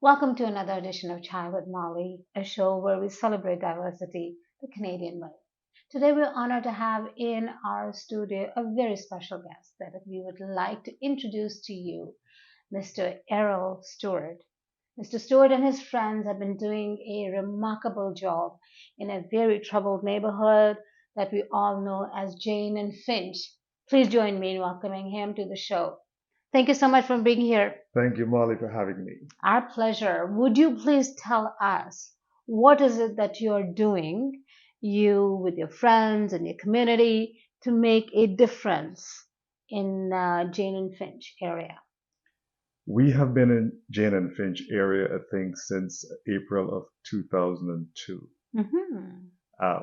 Welcome to another edition of Chai with Molly, a show where we celebrate diversity the Canadian way. Today, we're honored to have in our studio a very special guest that we would like to introduce to you, Mr. Errol Stewart. Mr. Stewart and his friends have been doing a remarkable job in a very troubled neighborhood that we all know as Jane and Finch. Please join me in welcoming him to the show. Thank you so much for being here. Thank you, Molly, for having me. Our pleasure. Would you please tell us what is it that you're doing, you with your friends and your community, to make a difference in Jane and Finch area? We have been in Jane and Finch area, I think, since April of 2002. Mm-hmm.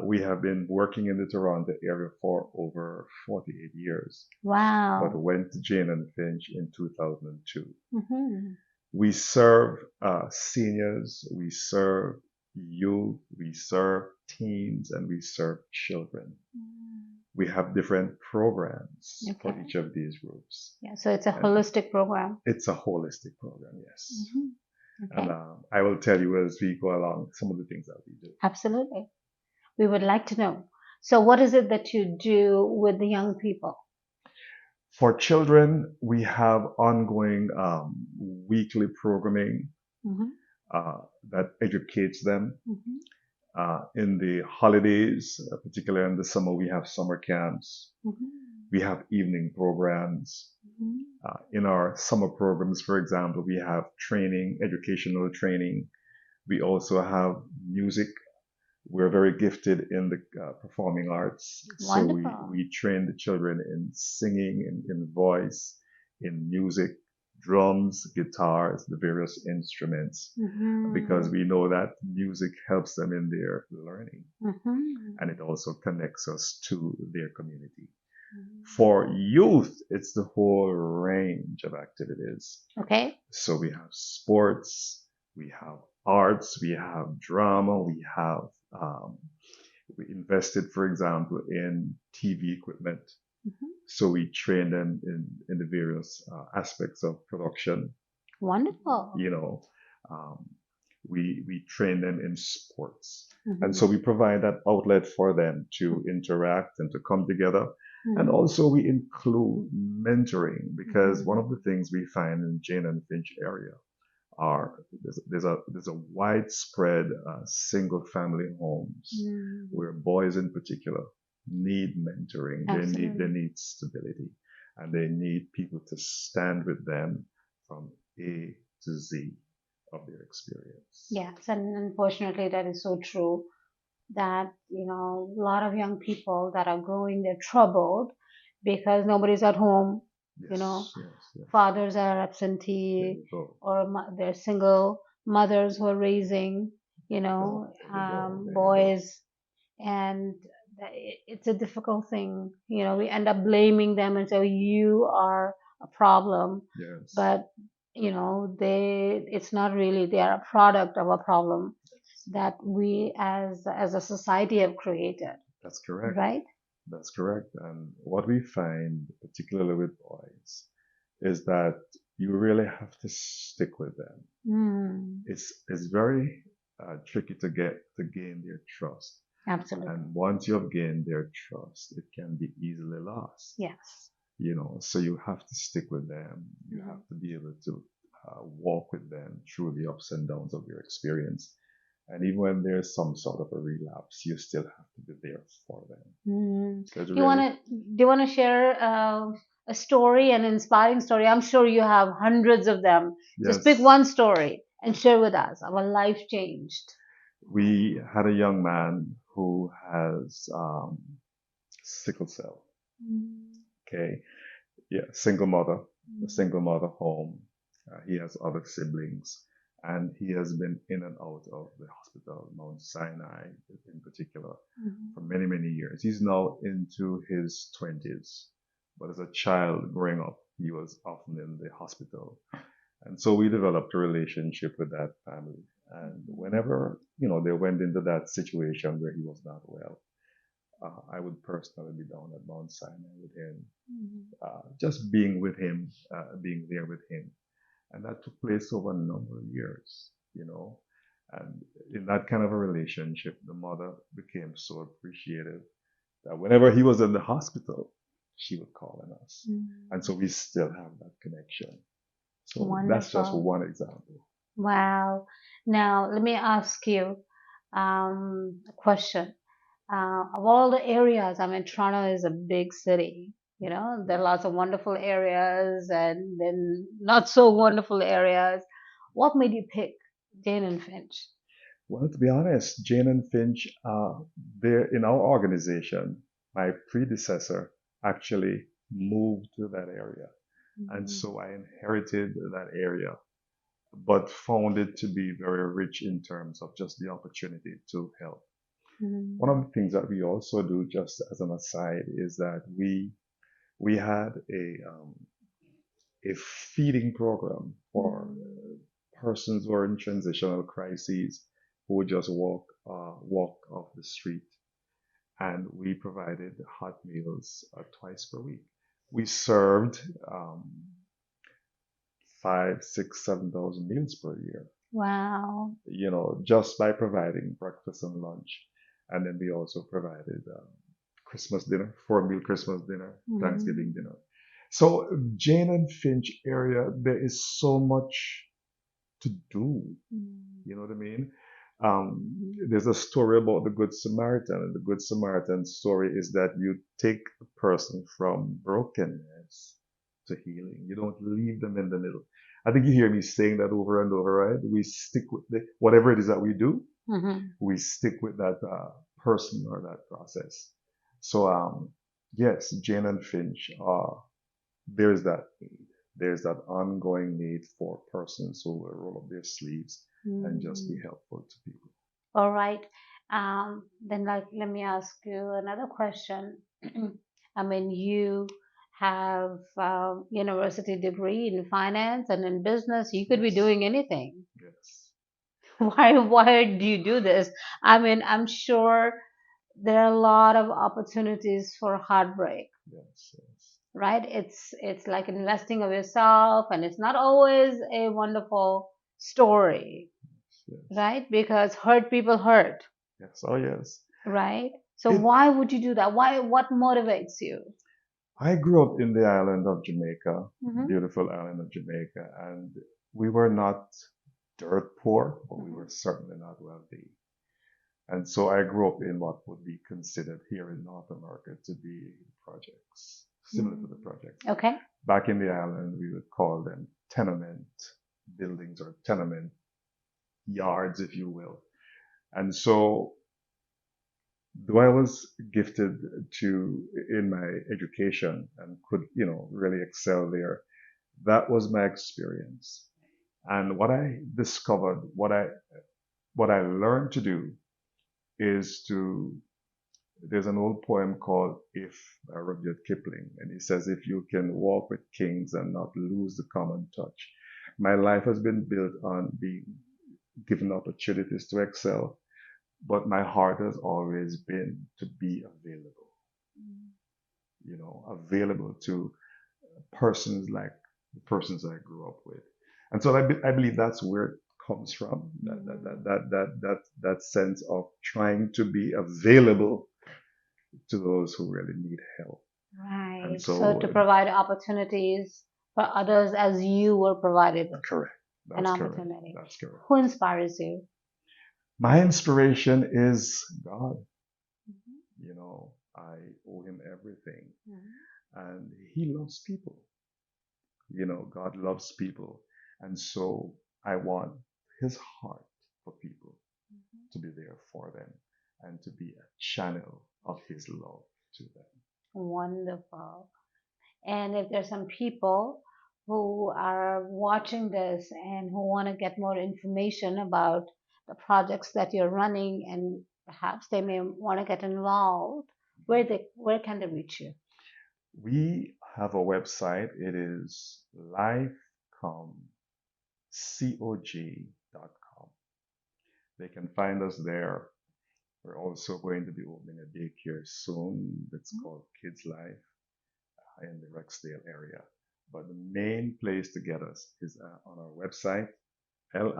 We have been working in the Toronto area for over 48 years, but Wow. went to Jane and Finch in 2002. Mm-hmm. We serve seniors, we serve youth, we serve teens, and we serve children. We have different programs for Okay. each of these groups. Yeah, so it's a And holistic program. it's a holistic program, yes. Hmm. And Okay. I will tell you as we go along some of the things that we do. Absolutely. We would like to know. So, what is it that you do with the young people? For children, we have ongoing weekly programming Mm-hmm. uh, that educates them. Mm-hmm. In the holidays, particularly in the summer, we have summer camps. Mm-hmm. We have evening programs. In our summer programs, for example, we have training, educational training. We also have music. We're very gifted in the performing arts. So Wonderful. we train the children in singing, in voice, in music, drums, guitars, the various instruments, because Mm-hmm. we know that music helps them in their learning Mm-hmm. and it also connects us to their community. For youth, it's the whole range of activities. Okay. So we have sports, we have arts, we have drama, um, we invested, for example, in TV equipment. Mm-hmm. So we train them in the various aspects of production. Wonderful. You know, um, we train them in sports, and so Mm-hmm. we provide that outlet for them to interact and to come together. And Mm-hmm. also we include mentoring because one of Mm-hmm. the things we find in Jane and Finch area are there's a widespread single family homes Mm-hmm. where boys in particular need mentoring. They Absolutely. need stability, and they need people to stand with them from A to Z of their experience. Yes, and unfortunately, that is so true that, a lot of young people that are growing, they're troubled because nobody's at home, you know, Yes, yes, yes. fathers are There absentee you go. or they're single mothers who are raising, There you go. There you go. boys, and it's a difficult thing. We end up blaming them and say, "Oh, you are a problem," Yes, but it's not really. They are a product of a problem that we as a society have created, that's correct. right? That's correct. And what we find, particularly with boys, is that you really have to stick with them. Mm, It's very tricky to gain their trust. absolutely. And once you have gained their trust, it can be easily lost. Yes. So you have to stick with them. You Mhm. have to be able to walk with them through the ups and downs of your experience. And even when there's some sort of a relapse, you still have to be there for them. Mm. So it's You really, want to do you want to share a story, an inspiring story? I'm sure you have hundreds of them. Just pick yes, one story and share with us. Our life changed. we had a young man who has sickle cell. Mm. Okay. Yeah. A single mother home. He has other siblings and he has been in and out of the hospital, Mount Sinai in particular, for Mhm. many, many years. He's now into his 20s, but as a child growing up, he was often in the hospital. And so we developed a relationship with that family. And whenever, they went into that situation where he was not well, I would personally be down at Mount Sinai with him, Mhm. just being with him, being there with him. And that took place over a number of years, And in that kind of a relationship, the mother became so appreciative that whenever he was in the hospital, she would call on us. And so we still have that connection. So that's just Wonderful. one example. Wow. Now, let me ask you a question. Of all the areas, I mean, Toronto is a big city. There are lots of wonderful areas and then not so wonderful areas. What made you pick Jane and Finch? Well, to be honest, Jane and Finch, they're in our organization. My predecessor actually moved to that area. And Mm, so I inherited that area, but found it to be very rich in terms of just the opportunity to help. One of mm, the things that we also do, just as an aside, is that we had a feeding program for mm. persons who are in transitional crises who would just walk off the street, and we provided hot meals twice per week. We served five, six, 7,000 meals per year, Wow. just by providing breakfast and lunch. And then we also provided Christmas dinner, 4 meal Christmas dinner, Thanksgiving Mm, dinner. So Jane and Finch area, there is so much to do. mm, You know what I mean? There's a story about the Good Samaritan, and the Good Samaritan story is that you take a person from brokenness to healing. You don't leave them in the middle. I think you hear me saying that over and over, right? We stick with whatever it is that we do, mhm. we stick with that person or that process. So, yes, Jane and Finch, there's that need. There's that ongoing need for persons who will roll up their sleeves and just be Mm. helpful to people. All right. Then, let me ask you another question. I mean, you have university degree in finance and in business. You could be Yes, doing anything. yes, Why do you do this? I mean, I'm sure there are a lot of opportunities for heartbreak, yes, yes, right? It's like investing of yourself, and it's not always a wonderful story, yes, right? Because hurt people hurt, yes. Oh, yes. right? So It. why would you do that? Why? What motivates you? I grew up in the island of Jamaica, Hmm. beautiful island of Jamaica, and we were not dirt poor, but we were Hmm. certainly not wealthy. And so I grew up in what would be considered here in North America to be projects, similar to the projects. Okay. Back in the island, we would call them tenement buildings or tenement yards, if you will. And so, though I was gifted in my education and could, really excel there, that was my experience. And what I discovered, what I learned to do is there's an old poem called If by Rudyard Kipling, and he says, if you can walk with kings and not lose the common touch. My life has been built on being given opportunities to excel, but my heart has always been to be available, available to persons like the persons I grew up with. And so I believe that's where it comes from, that sense of trying to be available to those who really need help. And Right. So so, to provide opportunities for others as you were provided correct. an That's correct. opportunity. That's correct. Who inspires you? My inspiration is God. Mhm. I owe him everything. Mhm. And he loves people. God loves people. And so I want his heart for people to be there for them and to be a channel of his love to them. Wonderful. And if there's some people who are watching this and who want to get more information about the projects that you're running and perhaps they may want to get involved, where can they reach you? We have a website. It is lifecomcog.com. They can find us there. We're also going to be opening a daycare soon. It's called Kids Life in the Rexdale area. But the main place to get us is on our website, lifeconcog.com.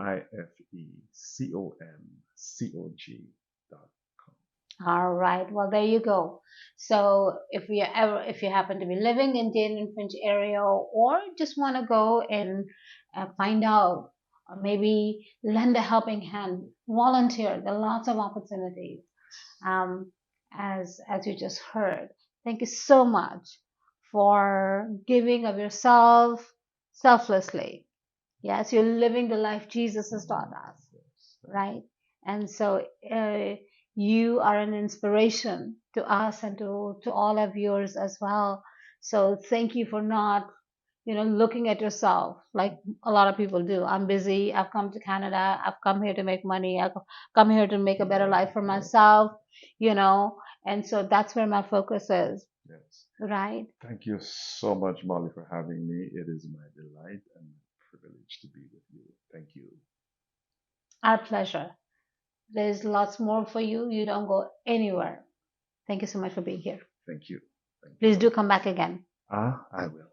All right. Well, there you go. So if you happen to be living in Jane and Finch area or just want to go and find out or maybe lend a helping hand, volunteer, there are lots of opportunities. Um, as you just heard. Thank you so much for giving of yourself selflessly. Yes, you're living the life Jesus has taught us, right? And so you are an inspiration to us and to all of yours as well. So thank you for not, looking at yourself like a lot of people do. I'm busy. I've come to Canada. I've come here to make money. I've come here to make a better life for myself, you know. And so that's where my focus is, Yes. right? Thank you so much, Molly, for having me. It is my delight and privilege to be with you. Thank you. Our pleasure. There's lots more for you. You don't go anywhere. Thank you so much for being here. Thank you. Thank you. Please do come back again. I will.